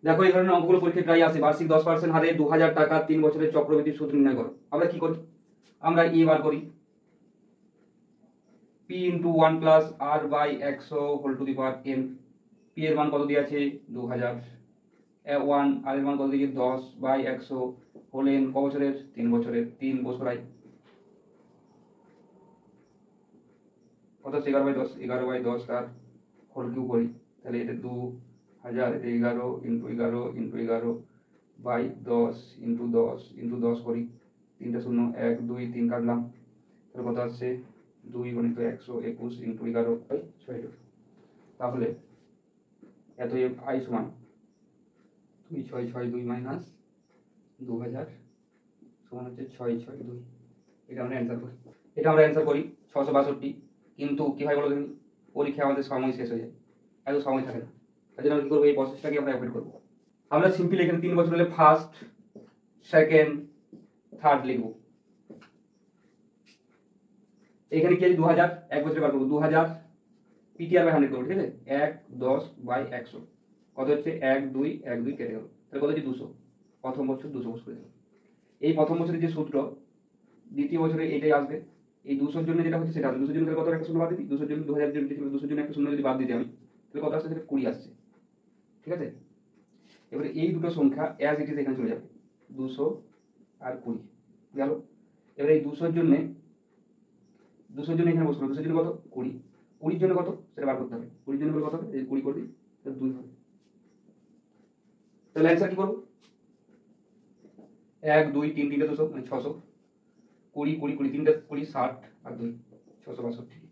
দেখো এই ধরনের অঙ্কগুলো পরীক্ষায় প্রায় আসে। বার্ষিক 10% হারে 2000 টাকা 3 বছরের চক্রবৃদ্ধি সুদ নির্ণয় করো। আমরা কি করি? আমরা এ বার করি p into 1 plus r by 100 whole to the power n। p এর মান কত দিয়ে আছে? 2000। 1 আর এর মান কত দিয়ে? 10 বাই 100 হোল n ক বছরের? 3 বছরের। 3 বছরাই কত? 11/10। 11/10 তার হোল কিউ করি, তাহলে এটা 2000, এটা 11 into 11 into 11 by 10 into 10 into 10 করি। 3টা শূন্য, 1 2 3 কাটলাম, তাহলে কত আসছে? 2 গুণিত 121 ইন্টু 11 বাই 6। তাহলে এত আই সমান 2662 মাইনাস 2000 সমান হচ্ছে 662। এটা আমরা অ্যান্সার করি। এটা আমরা অ্যান্সার করি 662। কিন্তু কি হয় বলো দেখি, পরীক্ষায় আমাদের সময় শেষ হয়ে যায়, এত সময় থাকে না। তার জন্য আমরা কি করবো? এই প্রসেসটাকে আমরা অ্যাভয়েড করবো। আমরা সিম্পলি এখানে 3 বছর হলে ফার্স্ট, সেকেন্ড, থার্ড লিখবো। এখানে কি আছে? 2000 এক বছরে বার করবো। 2000 পিটিআর বাই 100 করবো, ঠিক আছে? 1 10 বাই 100 কত হচ্ছে? 1 2 1 2 কেটে গেল, তাহলে কত হচ্ছে? 200। প্রথম বছর 200 বছর করে দেবো। এই প্রথম বছরের যে সূত্র, দ্বিতীয় বছরে এটাই আসবে। এই 200 জন্য যেটা হচ্ছে সেটা আসবে। 200 জন্য কত? একটা শূন্য বাদ দিই। 200 জন্য 2000 জন্য ছিল, 200 জন্য একটা শূন্য যদি বাদ দিই আমি, তাহলে কত আসছে? সেটা 20 আসছে, ঠিক আছে? এবারে এই দুটো সংখ্যা অ্যাজ ইট ইজ এখানে চলে যাবে, 200 আর 20 গেল। এবারে এই 200 জন্য এখানে বসলো। 200 জন্য কত? 20। 20 জন্য কত? সেটা বার করতে হবে। 20 জন্য কত হবে? এই 20 করে দিই, তাহলে 2 হবে। তাহলে অ্যান্সার কি করবো? 1 2 3 3 200 মানে 600। 20 20 20 3 20 60 আর 2 662।